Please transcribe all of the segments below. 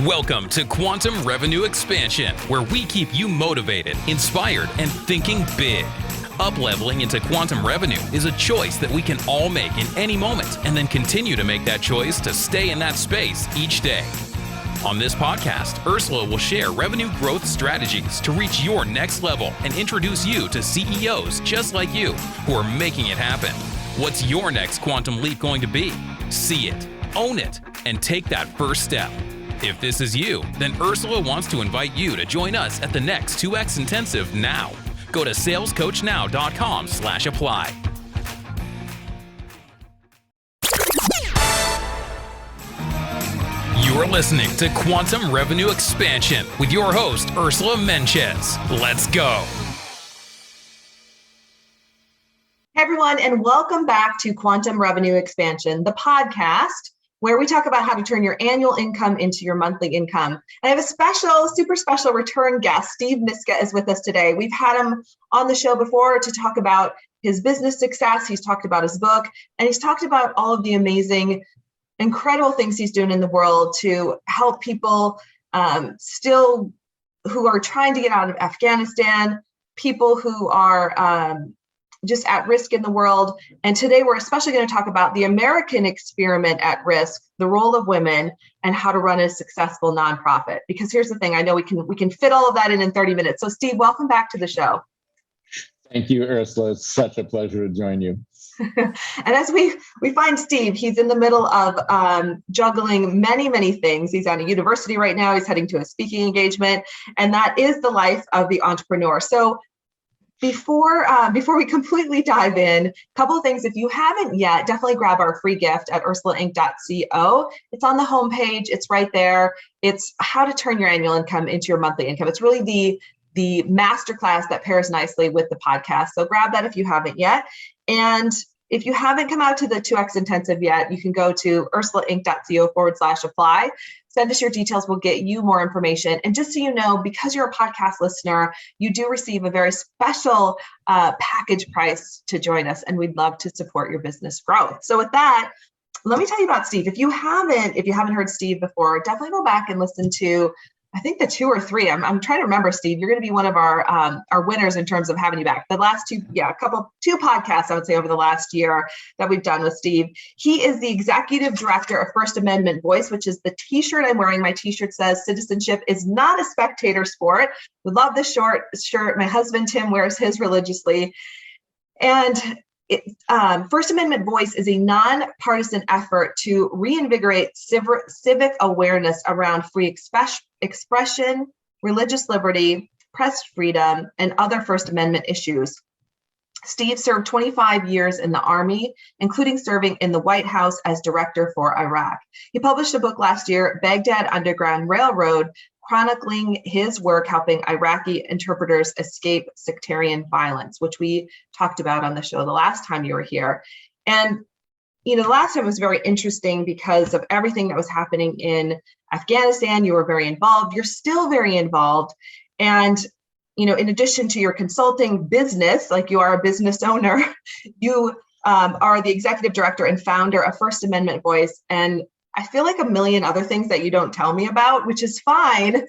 Welcome to Quantum Revenue Expansion, where we keep you motivated, inspired, and thinking big. Up-leveling into quantum revenue is a choice that we can all make in any moment, and then continue to make that choice to stay in that space each day. On this podcast, Ursula will share revenue growth strategies to reach your next level and introduce you to CEOs just like you who are making it happen. What's your next quantum leap going to be? See it, own it, and take that first step. If this is you, then Ursula wants to invite you to join us at the next 2X Intensive now. Go to salescoachnow.com/apply. You are listening to Quantum Revenue Expansion with your host, Ursula Menchez. Let's go. Hey everyone, and welcome back to Quantum Revenue Expansion, the podcast where we talk about how to turn your annual income into your monthly income. And I have a super special return guest. Steve Miska is with us today. We've had him on the show before to talk about his business success. He's talked about his book, and he's talked about all of the amazing, incredible things he's doing in the world to help people still who are trying to get out of Afghanistan, people who are just at risk in the world. And today we're especially going to talk about the American experiment at risk, the role of women, and how to run a successful nonprofit. Because here's the thing, I know we can fit all of that in 30 minutes. So Steve, welcome back to the show. Thank you, Ursula. It's such a pleasure to join you. And as we find Steve, he's in the middle of juggling many things. He's at a university right now. He's heading to a speaking engagement, and that is the life of the entrepreneur. So before we completely dive in, a couple of things. If you haven't yet, definitely grab our free gift at ursulainc.co. It's on the homepage. It's right there. It's how to turn your annual income into your monthly income. It's really the masterclass that pairs nicely with the podcast. So grab that if you haven't yet. And if you haven't come out to the 2X Intensive yet, you can go to ursulainc.co/apply. Send us your details. We'll get you more information. And just so you know, because you're a podcast listener, you do receive a very special package price to join us. And we'd love to support your business growth. So with that, let me tell you about Steve. If you haven't heard Steve before, definitely go back and listen to, I think the 2 or 3. I'm trying to remember, Steve. You're going to be one of our winners in terms of having you back. The last 2 podcasts, I would say, over the last year that we've done with Steve. He is the executive director of First Amendment Voice, which is the T-shirt I'm wearing. My T-shirt says "Citizenship is not a spectator sport." We love this shirt. My husband Tim wears his religiously, and First Amendment Voice is a nonpartisan effort to reinvigorate civic awareness around free expression, religious liberty, press freedom, and other First Amendment issues. Steve served 25 years in the Army, including serving in the White House as director for Iraq. He published a book last year, Baghdad Underground Railroad, chronicling his work helping Iraqi interpreters escape sectarian violence, which we talked about on the show the last time you were here. And, the last time was very interesting because of everything that was happening in Afghanistan. You were very involved. You're still very involved. And, in addition to your consulting business, like you are a business owner, you are the executive director and founder of First Amendment Voice. And I feel like a million other things that you don't tell me about, which is fine.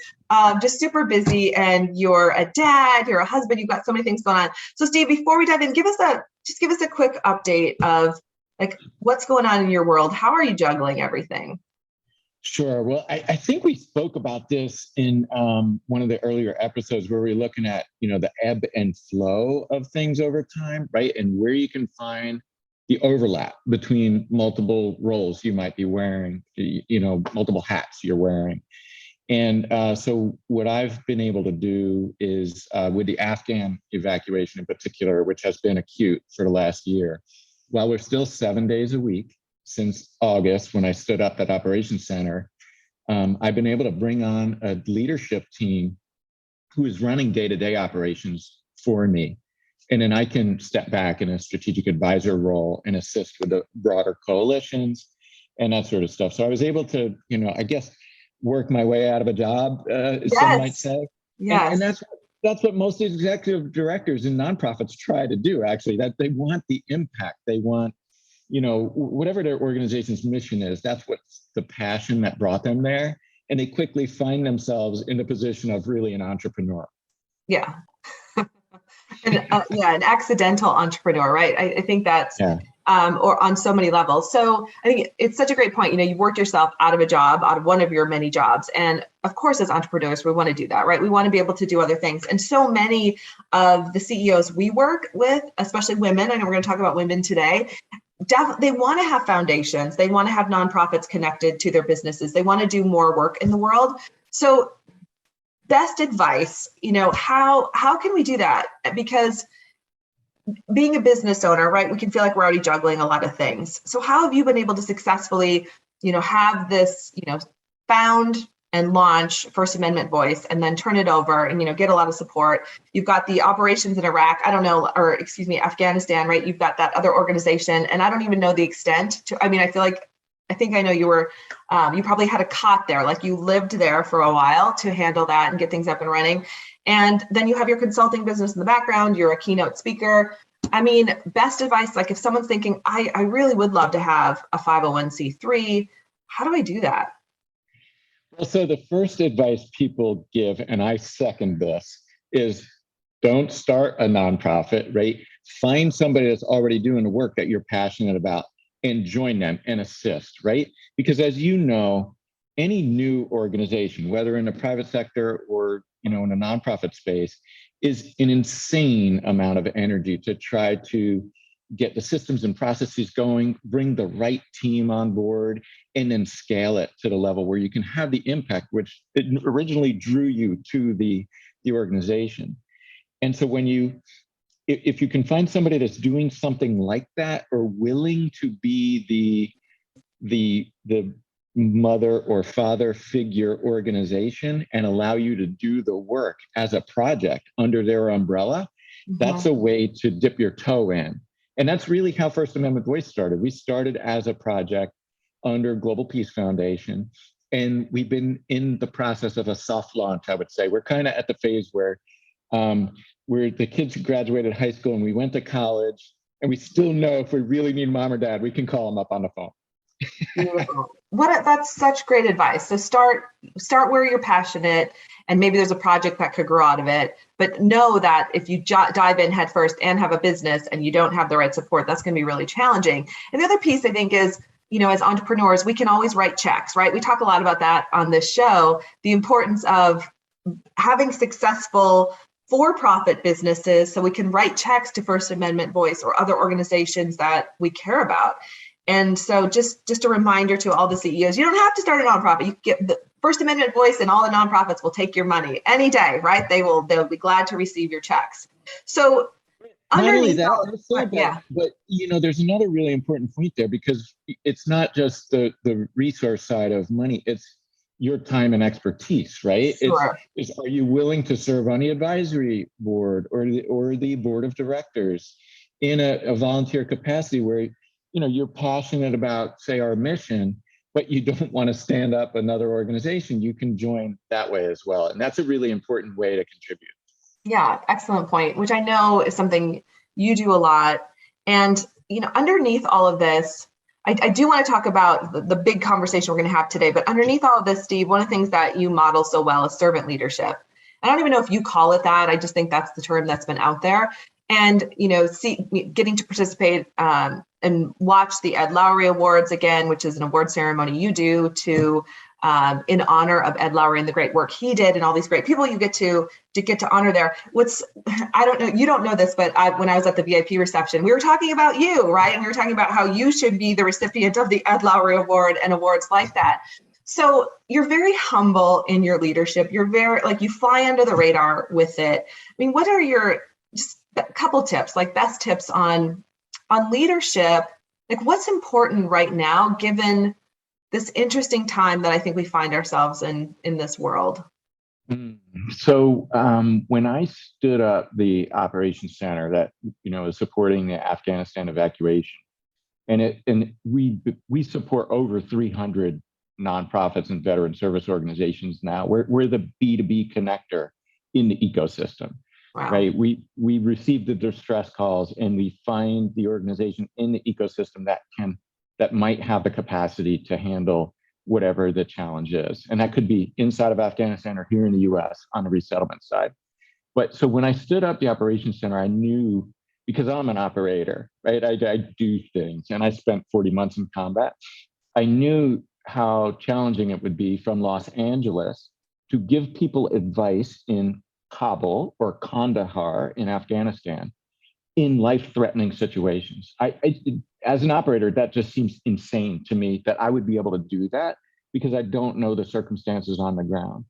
Just super busy, and you're a dad, you're a husband, you've got so many things going on. So Steve, before we dive in, give us a quick update of like what's going on in your world. How are you juggling everything? Sure. Well, I think we spoke about this in one of the earlier episodes where we were looking at, the ebb and flow of things over time, right? And where you can find the overlap between multiple roles you might be wearing, multiple hats you're wearing. And so what I've been able to do is with the Afghan evacuation in particular, which has been acute for the last year, while we're still 7 days a week since August when I stood up that operations center, I've been able to bring on a leadership team who is running day-to-day operations for me. And then I can step back in a strategic advisor role and assist with the broader coalitions and that sort of stuff. So I was able to, I guess, work my way out of a job, some might say. Yes. And that's what most executive directors in nonprofits try to do, actually, that they want the impact. They want, whatever their organization's mission is, that's what's the passion that brought them there. and they quickly find themselves in the position of really an entrepreneur. Yeah. And yeah, an accidental entrepreneur, right? I think that's, Yeah. Or on so many levels. So I think it's such a great point. You've worked yourself out of a job, out of one of your many jobs. And of course, as entrepreneurs, we want to do that, right? We want to be able to do other things. And so many of the CEOs we work with, especially women, I know we're going to talk about women today, they want to have foundations. They want to have nonprofits connected to their businesses. They want to do more work in the world. So best advice, how can we do that? Because being a business owner, right, we can feel like we're already juggling a lot of things. So how have you been able to successfully, have this, found and launch First Amendment Voice and then turn it over and, get a lot of support? You've got the operations in Iraq, Afghanistan, right? You've got that other organization, and I don't even know the extent to, I think I know you were, you probably had a cot there, like you lived there for a while to handle that and get things up and running. And then you have your consulting business in the background, you're a keynote speaker. Best advice, like if someone's thinking, I really would love to have a 501c3, how do I do that? Well, so the first advice people give, and I second this, is don't start a nonprofit, right? Find somebody that's already doing the work that you're passionate about and join them and assist, right? Because as you know, any new organization, whether in the private sector or in a nonprofit space, is an insane amount of energy to try to get the systems and processes going, bring the right team on board, and then scale it to the level where you can have the impact which originally drew you to the organization. And so if you can find somebody that's doing something like that or willing to be the mother or father figure organization and allow you to do the work as a project under their umbrella, that's a way to dip your toe in. And that's really how First Amendment Voice started. We started as a project under Global Peace Foundation, and we've been in the process of a soft launch, I would say. We're kind of at the phase where the kids graduated high school and we went to college, and we still know if we really need mom or dad, we can call them up on the phone. Beautiful. That's such great advice. So start where you're passionate, and maybe there's a project that could grow out of it. But know that if you dive in head first and have a business and you don't have the right support, that's going to be really challenging. And the other piece I think is, as entrepreneurs, we can always write checks, right? We talk a lot about that on this show, the importance of having successful for-profit businesses so we can write checks to First Amendment Voice or other organizations that we care about. And so just a reminder to all the CEOs, you don't have to start a nonprofit. You can get the First Amendment Voice, and all the nonprofits will take your money any day, right? They'll be glad to receive your checks. So not only that, but there's another really important point there, because it's not just the resource side of money, it's your time and expertise, right? Sure. It's are you willing to serve on the advisory board or the board of directors in a volunteer capacity where you're passionate about, say, our mission, but you don't want to stand up another organization? You can join that way as well. And that's a really important way to contribute. Yeah, excellent point, which I know is something you do a lot. And, underneath all of this, I do want to talk about the big conversation we're going to have today. But underneath all of this, Steve, one of the things that you model so well is servant leadership. I don't even know if you call it that. I just think that's the term that's been out there. And, getting to participate and watch the Ed Lowry Awards again, which is an award ceremony you do to in honor of Ed Lowry and the great work he did, and all these great people you get to honor there. I don't know, you don't know this, but when I was at the VIP reception, we were talking about you, right? And we were talking about how you should be the recipient of the Ed Lowry Award and awards like that. So you're very humble in your leadership. You're very, you fly under the radar with it. What are your just a couple tips, best tips on leadership? What's important right now, given this interesting time that I think we find ourselves in this world? So when I stood up the operations center that is supporting the Afghanistan evacuation, and we support over 300 nonprofits and veteran service organizations now. We're the B2B connector in the ecosystem. Wow. Right? We receive the distress calls, and we find the organization in the ecosystem that might have the capacity to handle whatever the challenge is. And that could be inside of Afghanistan or here in the US on the resettlement side. But so when I stood up the operations center, I knew, because I'm an operator, right? I do things, and I spent 40 months in combat. I knew how challenging it would be from Los Angeles to give people advice in Kabul or Kandahar in Afghanistan in life-threatening situations. As an operator, that just seems insane to me that I would be able to do that because I don't know the circumstances on the ground.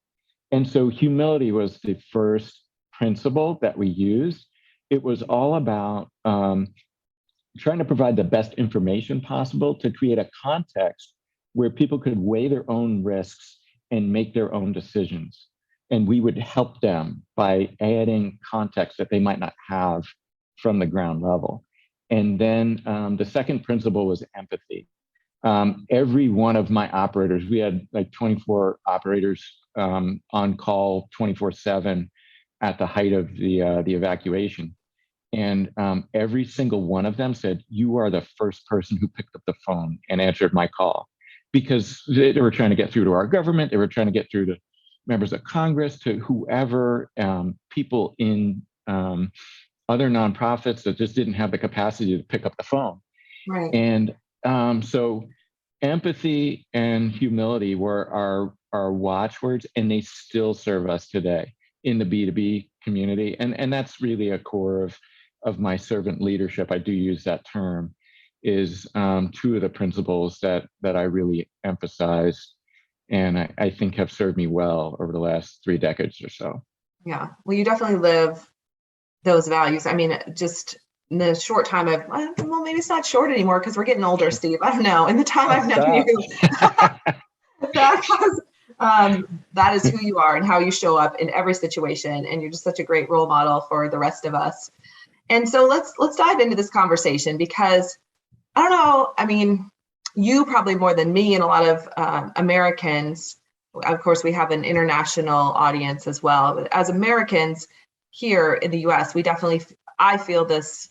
And so humility was the first principle that we used. It was all about trying to provide the best information possible to create a context where people could weigh their own risks and make their own decisions. And we would help them by adding context that they might not have from the ground level. And then the second principle was empathy. Every one of my operators, we had like 24 operators on call 24/7 at the height of the evacuation. And every single one of them said, "You are the first person who picked up the phone and answered my call," because they were trying to get through to our government. They were trying to get through to members of Congress, to whoever, people in other nonprofits that just didn't have the capacity to pick up the phone. Right. And so empathy and humility were our watchwords, and they still serve us today in the B2B community. And that's really a core of my servant leadership. I do use that term, is two of the principles that I really emphasize, and I think have served me well over the last 3 decades or so. Yeah. Well, you definitely live those values. I mean, just in the short time well, maybe it's not short anymore because we're getting older, Steve. I don't know. In the time I've known you, that is who you are and how you show up in every situation. And you're just such a great role model for the rest of us. And so let's dive into this conversation, because I don't know, I mean, you probably more than me and a lot of Americans, of course, we have an international audience as well. But as Americans here in the US, we definitely, I feel this,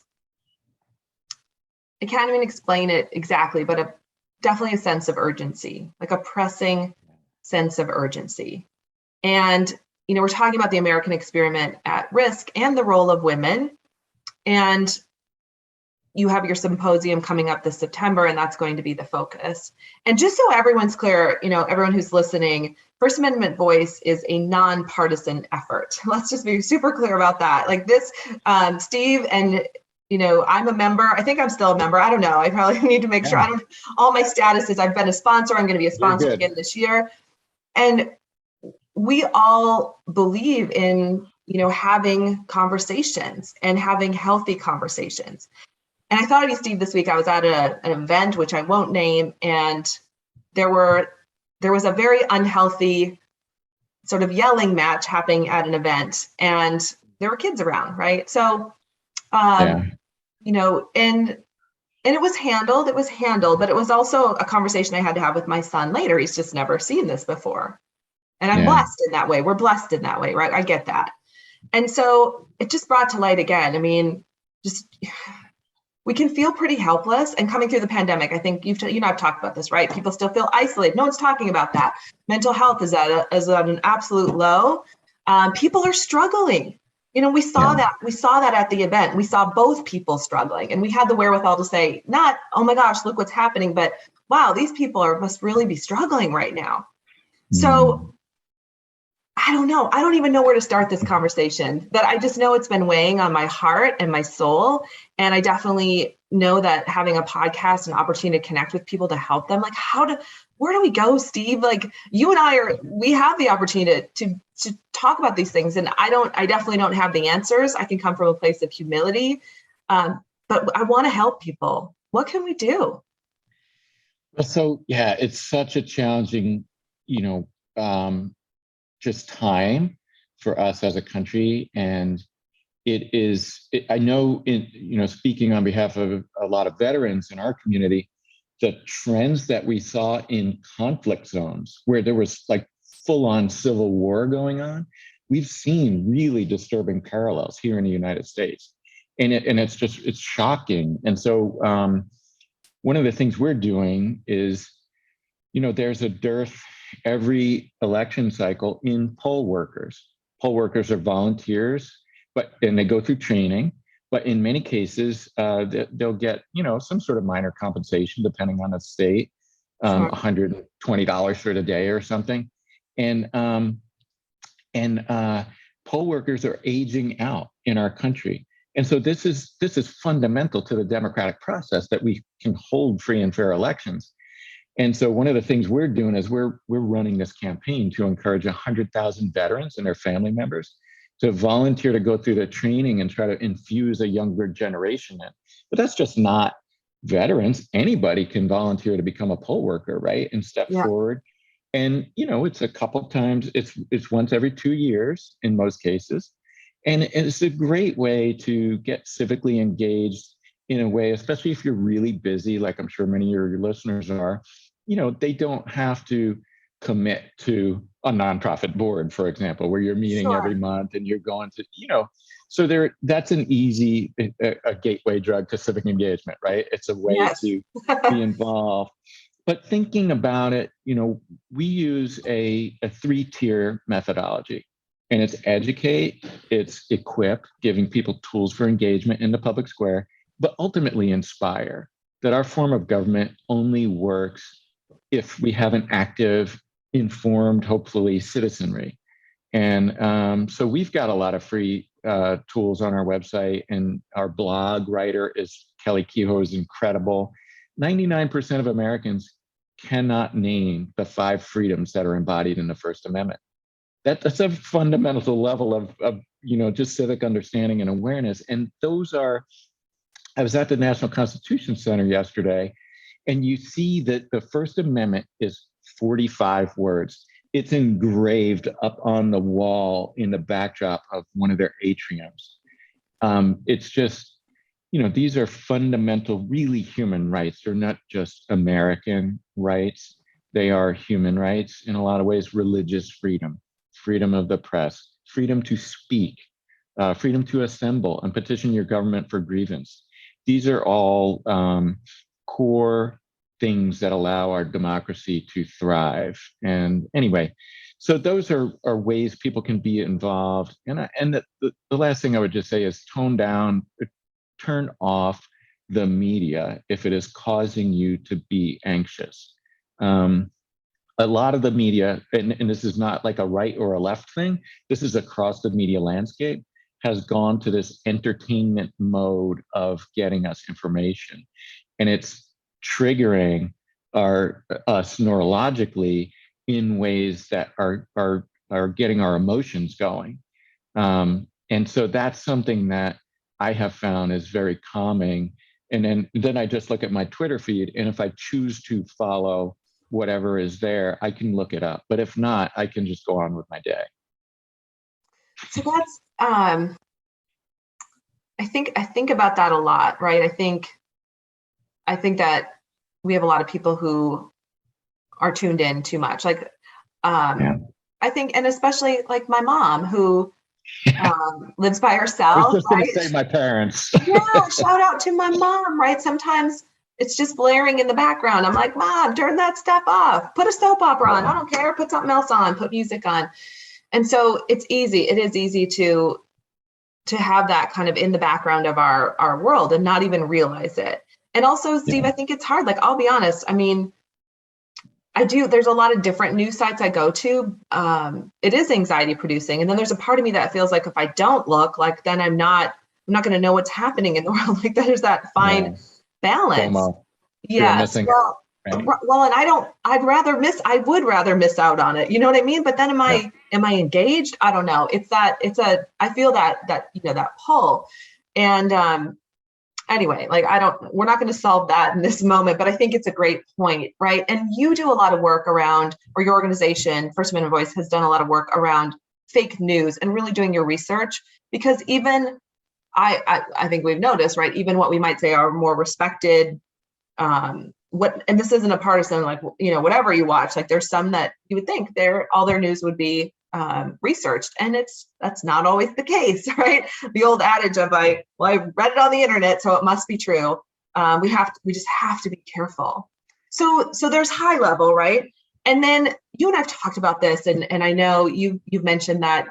I can't even explain it exactly, but definitely a sense of urgency, like a pressing sense of urgency. And, you know, we're talking about the American experiment at risk and the role of women. And you have your symposium coming up this September, and that's going to be the focus. And just so everyone's clear, you know, everyone who's listening, First Amendment Voice is a nonpartisan effort. Let's just be super clear about that. Like this, Steve, and, you know, I'm a member. I think I'm still a member. I don't know. I probably need to make sure. All my statuses, I've been a sponsor. I'm going to be a sponsor again this year. And we all believe in, you know, having conversations and having healthy conversations. And I thought of you, Steve, this week. I was at an event, which I won't name, and there was a very unhealthy sort of yelling match happening at an event, and there were kids around, right? So, you know, and it was handled, but it was also a conversation I had to have with my son later. He's just never seen this before. And I'm blessed in that way. We're blessed in that way, right? I get that. And so it just brought to light again. I mean, just we can feel pretty helpless. And coming through the pandemic, I think you and I've talked about this, right? People still feel isolated. No one's talking about that. Mental health is at an absolute low. People are struggling. You know, we saw that at the event. We saw both people struggling, and we had the wherewithal to say, not, oh my gosh, look what's happening, but wow, these people must really be struggling right now. So I don't know. I don't even know where to start this conversation, but I just know it's been weighing on my heart and my soul. And I definitely know that having a podcast, an opportunity to connect with people to help them, like where do we go, Steve? Like you and we have the opportunity to talk about these things. And I definitely don't have the answers. I can come from a place of humility, but I want to help people. What can we do? So, yeah, it's such a challenging, just time for us as a country. And I know speaking on behalf of a lot of veterans in our community, the trends that we saw in conflict zones where there was like full-on civil war going on, we've seen really disturbing parallels here in the United States. And it's shocking. And so one of the things we're doing is there's a dearth every election cycle in poll workers. Poll workers are volunteers, and they go through training. But in many cases, they'll get some sort of minor compensation depending on the state, Sure. $120 for the day or something, and poll workers are aging out in our country. And so this is fundamental to the democratic process, that we can hold free and fair elections. And so one of the things we're doing is we're running this campaign to encourage 100,000 veterans and their family members to volunteer to go through the training and try to infuse a younger generation in. But that's just not veterans. Anybody can volunteer to become a poll worker, right? And step Yeah. forward. And it's a couple times, it's once every 2 years in most cases. And it's a great way to get civically engaged in a way, especially if you're really busy, like I'm sure many of your listeners are. They don't have to commit to a nonprofit board, for example, where you're meeting every month and you're going to, so that's an easy a gateway drug to civic engagement, right? It's a way Yes. to be involved. But thinking about it, we use a 3-tier methodology, and it's educate, it's equip, giving people tools for engagement in the public square, but ultimately inspire. That our form of government only works if we have an active, informed, hopefully, citizenry. And so we've got a lot of free tools on our website, and our blog writer is Kelly Kehoe, is incredible. 99% of Americans cannot name the 5 freedoms that are embodied in the First Amendment. That's a fundamental level of just civic understanding and awareness. And I was at the National Constitution Center yesterday, and you see that the First Amendment is 45 words. It's engraved up on the wall in the backdrop of one of their atriums. It's just, these are fundamental, really human rights. They're not just American rights. They are human rights in a lot of ways. Religious freedom, freedom of the press, freedom to speak, freedom to assemble and petition your government for grievance. These are all core things that allow our democracy to thrive. And anyway, so those are ways people can be involved. And the last thing I would just say is turn off the media if it is causing you to be anxious. A lot of the media, and this is not like a right or a left thing, this is across the media landscape, has gone to this entertainment mode of getting us information. And it's triggering us neurologically in ways that are getting our emotions going. And so that's something that I have found is very calming. And then I just look at my Twitter feed, and if I choose to follow whatever is there, I can look it up. But if not, I can just go on with my day. So that's I think about that a lot, right? I think that we have a lot of people who are tuned in too much. Like I think, and especially like my mom, who lives by herself. I was just going right? to say my parents. Yeah, shout out to my mom, right? Sometimes it's just blaring in the background. I'm like, Mom, turn that stuff off. Put a soap opera on. I don't care. Put something else on. Put music on. And so it's easy. It is easy to have that kind of in the background of our world and not even realize it. And also, Steve, I think it's hard. Like, I'll be honest. I mean, there's a lot of different news sites I go to. It is anxiety producing. And then there's a part of me that feels like if I don't look, like, then I'm not going to know what's happening in the world. Like, there's that fine balance. FOMO. Yes. Well, and I would rather miss out on it. You know what I mean? But then am I engaged? I don't know. I feel that pull. And, anyway, like, we're not going to solve that in this moment, but I think it's a great point, right? And you do a lot of work around, or your organization, First Amendment Voice, has done a lot of work around fake news and really doing your research, because even I think we've noticed, right? Even what we might say are more respected, and this isn't a partisan, like, whatever you watch, like, there's some that you would think all their news would be researched, and that's not always the case, right? The old adage of I read it on the internet, so it must be true. We just have to be careful. So there's high level, right? And then you and I've talked about this, and I know you've mentioned that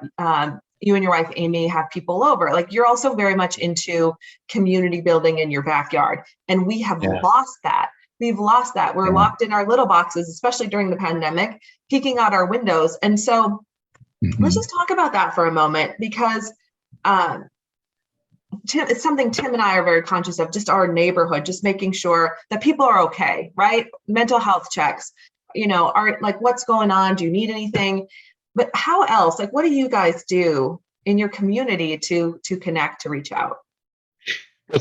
you and your wife Amy have people over. Like, you're also very much into community building in your backyard, and we have lost that. We've lost that. We're locked in our little boxes, especially during the pandemic, peeking out our windows. And so let's just talk about that for a moment, because it's something Tim and I are very conscious of, just our neighborhood, just making sure that people are okay, right? Mental health checks, are like, what's going on? Do you need anything? But how else? Like, what do you guys do in your community to connect, to reach out?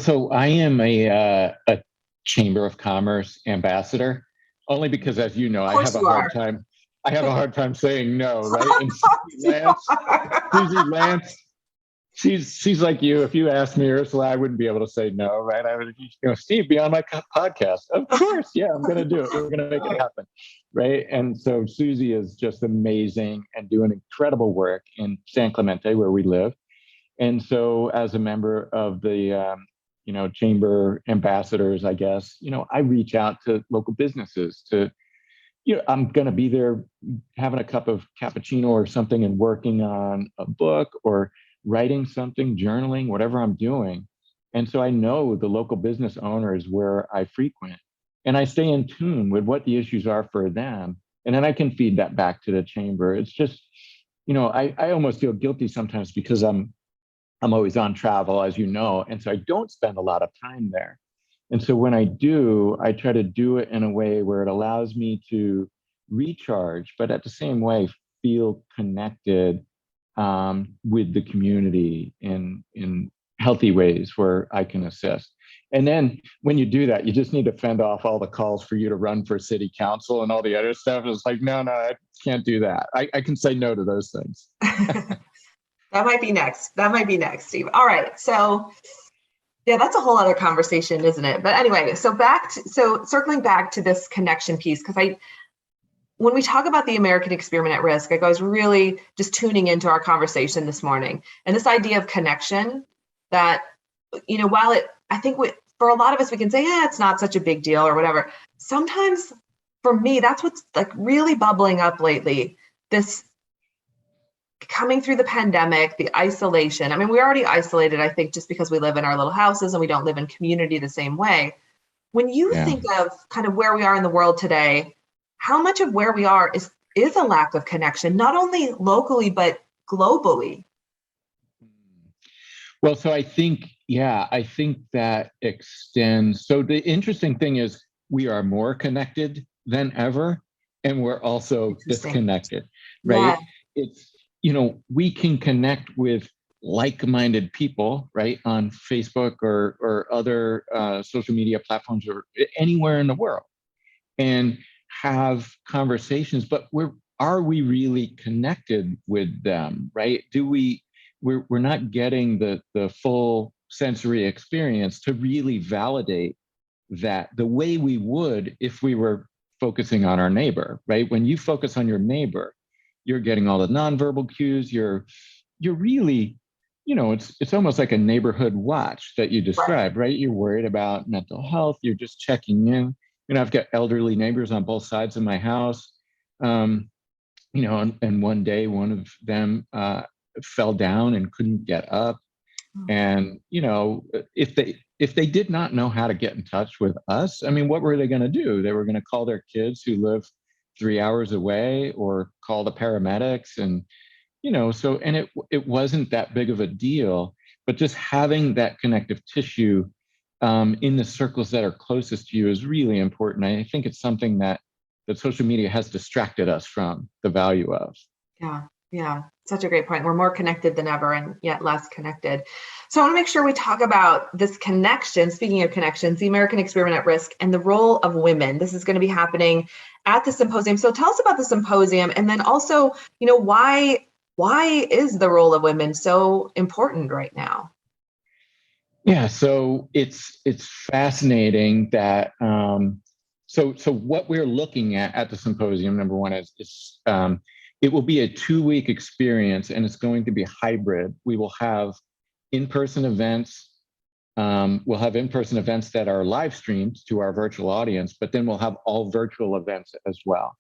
So I am a Chamber of Commerce ambassador, only because, as you know, I have a hard time. I have a hard time saying no, right? And Susie Lance, she's like you. If you asked me, Ursula, I wouldn't be able to say no, right? I would, Steve, be on my podcast. Of course, yeah, I'm going to do it. We're going to make it happen, right? And so Susie is just amazing and doing incredible work in San Clemente, where we live. And so, as a member of the chamber ambassadors, I guess, I reach out to local businesses to, I'm going to be there having a cup of cappuccino or something and working on a book or writing something, journaling, whatever I'm doing. And so I know the local business owners where I frequent, and I stay in tune with what the issues are for them. And then I can feed that back to the chamber. It's just, I almost feel guilty sometimes because I'm always on travel, as you know, and so I don't spend a lot of time there. And so when I do, I try to do it in a way where it allows me to recharge, but at the same way, feel connected with the community in healthy ways where I can assist. And then when you do that, you just need to fend off all the calls for you to run for city council and all the other stuff. It's like, no, I can't do that. I can say no to those things. That might be next. Steve. All right. So yeah, that's a whole other conversation, isn't it? But anyway, so circling back to this connection piece, because when we talk about the American experiment at risk, I was really just tuning into our conversation this morning, and this idea of connection that, I think for a lot of us, we can say, yeah, it's not such a big deal or whatever. Sometimes for me, that's what's like really bubbling up lately. This coming through the pandemic, the isolation. I mean, we're already isolated, I think, just because we live in our little houses and we don't live in community the same way. When you think of kind of where we are in the world today, how much of where we are is a lack of connection, not only locally, but globally? Well, so I think that extends. So the interesting thing is we are more connected than ever, and we're also disconnected, right? Yeah. It's, we can connect with like-minded people, right, on Facebook or other social media platforms or anywhere in the world, and have conversations, but are we really connected with them, right? We're not getting the full sensory experience to really validate that the way we would if we were focusing on our neighbor, right? When you focus on your neighbor, you're getting all the nonverbal cues. You're really, it's almost like a neighborhood watch that you described, right? You're worried about mental health. You're just checking in. I've got elderly neighbors on both sides of my house. And one day one of them fell down and couldn't get up. And, if they did not know how to get in touch with us, I mean, what were they going to do? They were going to call their kids who live 3 hours away or call the paramedics. And, and it wasn't that big of a deal, but just having that connective tissue in the circles that are closest to you is really important. I think it's something that social media has distracted us from the value of. Yeah, such a great point. We're more connected than ever and yet less connected. So I want to make sure we talk about this connection. Speaking of connections, the American Experiment at Risk and the role of women. This is going to be happening at the symposium. So tell us about the symposium, and then also, why is the role of women so important right now? Yeah, so it's fascinating that so what we're looking at the symposium, number one, is it will be a 2-week experience, and it's going to be hybrid. We will have in-person events We'll have in-person events that are live streamed to our virtual audience, but then we'll have all virtual events as well.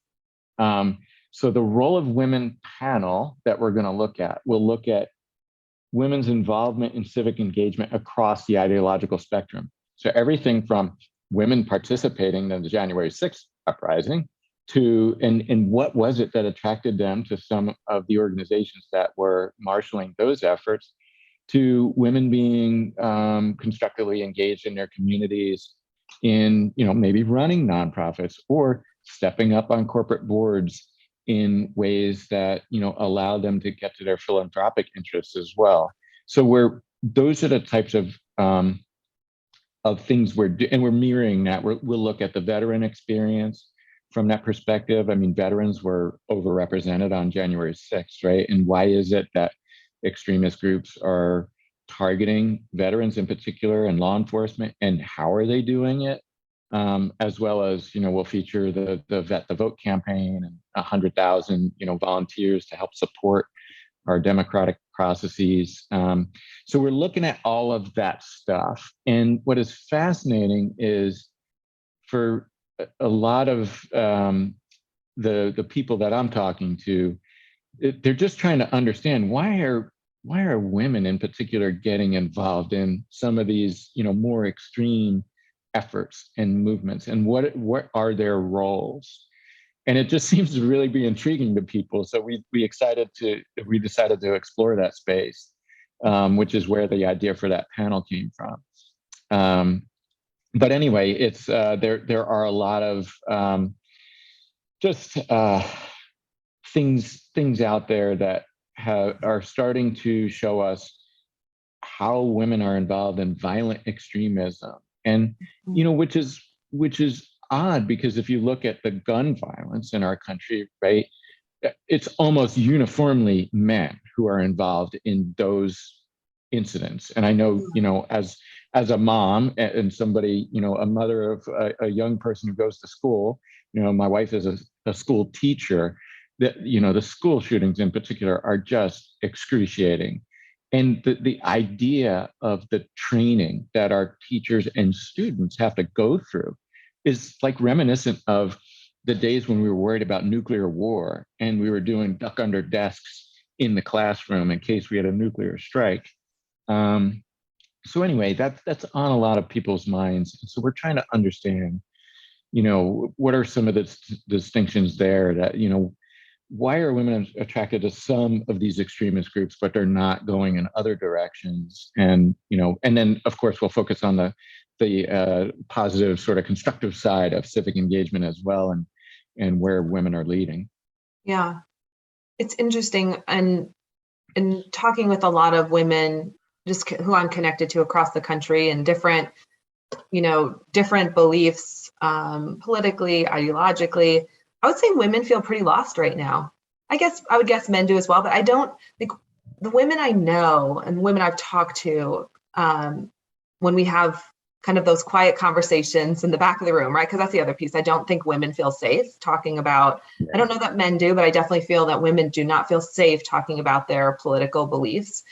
So the role of women panel that we're going to look at, we'll look at women's involvement in civic engagement across the ideological spectrum. So everything from women participating in the January 6th uprising to, and what was it that attracted them to some of the organizations that were marshaling those efforts, to women being constructively engaged in their communities in, maybe running nonprofits or stepping up on corporate boards in ways that, allow them to get to their philanthropic interests as well. So those are the types of things and we're mirroring that. We'll look at the veteran experience from that perspective. I mean, veterans were overrepresented on January 6th, right? And why is it that extremist groups are targeting veterans in particular and law enforcement, and how are they doing it? As well as, we'll feature the Vet the Vote campaign and 100,000, volunteers to help support our democratic processes. So we're looking at all of that stuff. And what is fascinating is for a lot of the people that I'm talking to, they're just trying to understand why are women in particular getting involved in some of these, more extreme efforts and movements, and what are their roles? And it just seems to really be intriguing to people. So we decided to explore that space, which is where the idea for that panel came from. But anyway, it's there are a lot of just things out there that are starting to show us how women are involved in violent extremism, and which is odd, because if you look at the gun violence in our country, right, it's almost uniformly men who are involved in those incidents. And I know, as a mom and somebody, a mother of a young person who goes to school, my wife is a school teacher, that, the school shootings in particular are just excruciating. And the idea of the training that our teachers and students have to go through is like reminiscent of the days when we were worried about nuclear war and we were doing duck under desks in the classroom in case we had a nuclear strike. So anyway, that's on a lot of people's minds. So we're trying to understand, what are some of the distinctions there, that, why are women attracted to some of these extremist groups, but they're not going in other directions? And, and then of course we'll focus on the positive sort of constructive side of civic engagement as well, and where women are leading. Yeah, it's interesting. And talking with a lot of women, just who I'm connected to across the country, and different beliefs, politically, ideologically, I would say women feel pretty lost right now. I would guess men do as well, but I don't think the women I know and women I've talked to, when we have kind of those quiet conversations in the back of the room, right? Because that's the other piece. I don't think women feel safe talking about, I don't know that men do, but I definitely feel that women do not feel safe talking about their political beliefs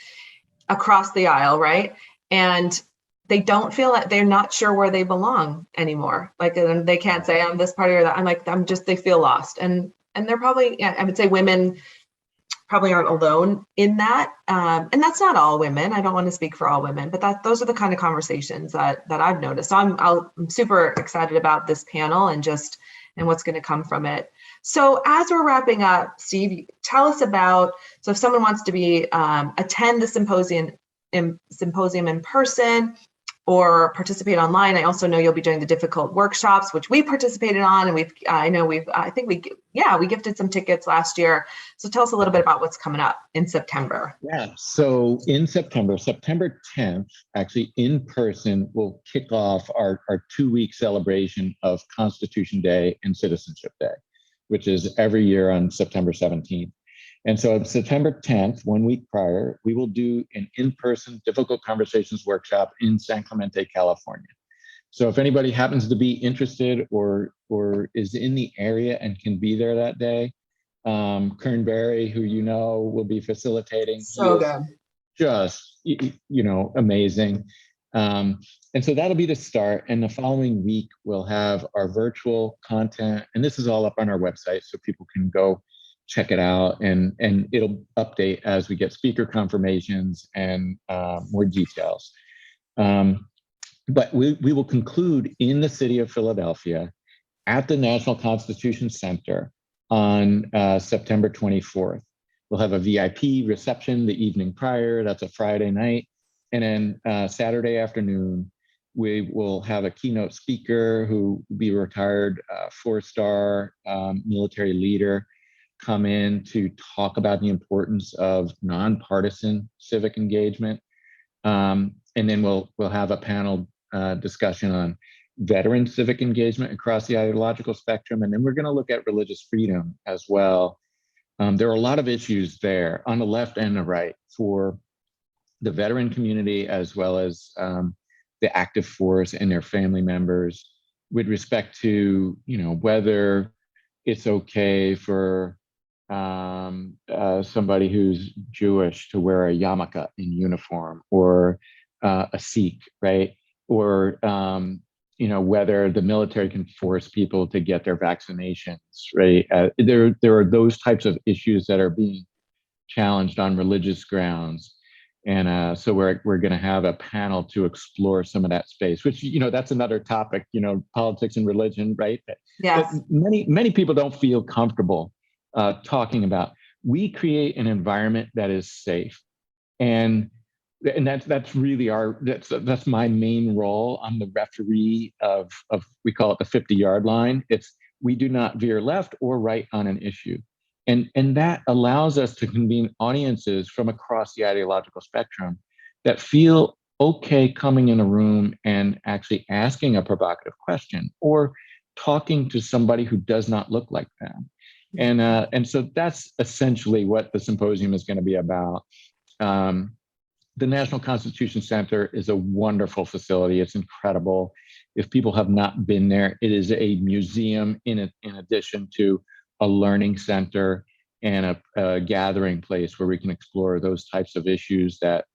across the aisle, right? And they don't feel that, they're not sure where they belong anymore. Like, they can't say I'm this party or that. They feel lost. And they're probably, I would say women probably aren't alone in that. And that's not all women. I don't want to speak for all women, but those are the kind of conversations that I've noticed. So I'm super excited about this panel and what's going to come from it. So as we're wrapping up, Steve, tell us about, so if someone wants to attend the symposium in person or participate online. I also know you'll be doing the difficult workshops, which we participated on, and we gifted some tickets last year. So tell us a little bit about what's coming up in September. Yeah, so in September 10th, actually in person, we'll kick off our 2-week celebration of Constitution Day and Citizenship Day, which is every year on September 17th. And so on September 10th, 1 week prior, we will do an in-person difficult conversations workshop in San Clemente, California. So if anybody happens to be interested or is in the area and can be there that day, Kern Berry, who will be facilitating. So good. Just, amazing. And so that'll be the start. And the following week, we'll have our virtual content. And this is all up on our website, so people can go check it out. And it'll update as we get speaker confirmations and more details. But we will conclude in the city of Philadelphia at the National Constitution Center on September 24th. We'll have a VIP reception the evening prior. That's a Friday night. And then Saturday afternoon, we will have a keynote speaker who will be a retired 4-star military leader come in to talk about the importance of nonpartisan civic engagement. And then we'll have a panel discussion on veteran civic engagement across the ideological spectrum. And then we're going to look at religious freedom as well. There are a lot of issues there on the left and the right for the veteran community, as well as the active force and their family members, with respect to, whether it's okay for somebody who's Jewish to wear a yarmulke in uniform, or a Sikh, right? Or, whether the military can force people to get their vaccinations, right? There are those types of issues that are being challenged on religious grounds. And so we're going to have a panel to explore some of that space, which, that's another topic, politics and religion, right? Yes. That many people don't feel comfortable talking about. We create an environment that is safe. And that's really that's my main role. I'm the referee of we call it the 50-yard line. We do not veer left or right on an issue. And that allows us to convene audiences from across the ideological spectrum that feel okay coming in a room and actually asking a provocative question, or talking to somebody who does not look like them. And so that's essentially what the symposium is going to be about. The National Constitution Center is a wonderful facility. It's incredible. If people have not been there, it is a museum in addition to a learning center and a gathering place where we can explore those types of issues that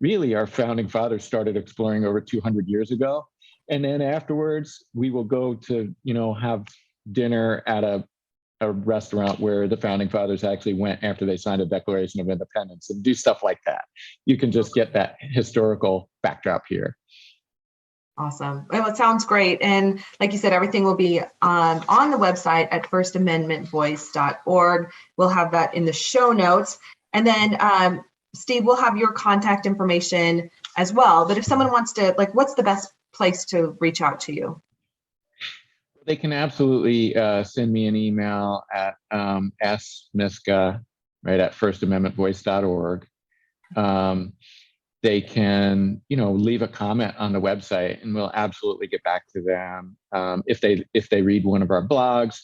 really our founding fathers started exploring over 200 years ago. And then afterwards, we will go to, have dinner at a restaurant where the founding fathers actually went after they signed a Declaration of Independence, and do stuff like that. You can just get that historical backdrop here. Awesome. Well, it sounds great. And like you said, everything will be on the website at firstamendmentvoice.org. We'll have that in the show notes. And then, Steve, we'll have your contact information as well. But if someone wants to, what's the best place to reach out to you? They can absolutely send me an email at smiska, right, at firstamendmentvoice.org. They can, leave a comment on the website, and we'll absolutely get back to them. If they read one of our blogs,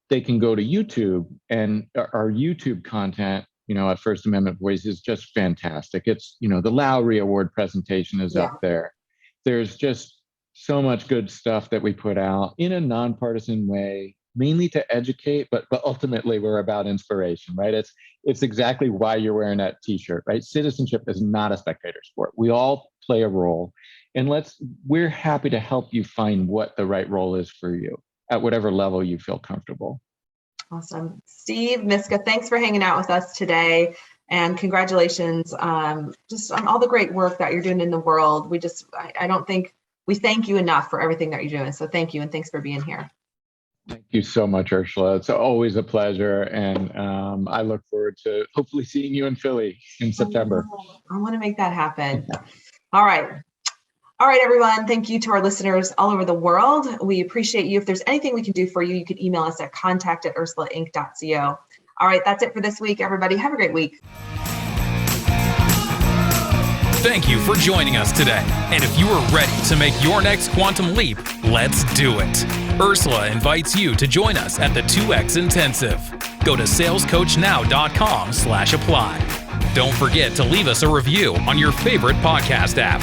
they can go to YouTube, and our YouTube content, at First Amendment Voice is just fantastic. It's, the Lowry Award presentation is up there. There's just so much good stuff that we put out in a nonpartisan way, mainly to educate, but ultimately we're about inspiration, right? It's exactly why you're wearing that t-shirt, right? Citizenship is not a spectator sport. We all play a role, and we're happy to help you find what the right role is for you at whatever level you feel comfortable. Awesome. Steve, Miska, thanks for hanging out with us today, and congratulations just on all the great work that you're doing in the world. I don't think we thank you enough for everything that you're doing. So thank you, and thanks for being here. Thank you so much, Ursula. It's always a pleasure. And I look forward to hopefully seeing you in Philly in September. I want to make that happen. All right. All right, everyone. Thank you to our listeners all over the world. We appreciate you. If there's anything we can do for you, you can email us at contact@ursulainc.co. All right. That's it for this week, everybody. Have a great week. Thank you for joining us today. And if you are ready to make your next quantum leap, let's do it. Ursula invites you to join us at the 2X Intensive. Go to salescoachnow.com/apply. Don't forget to leave us a review on your favorite podcast app.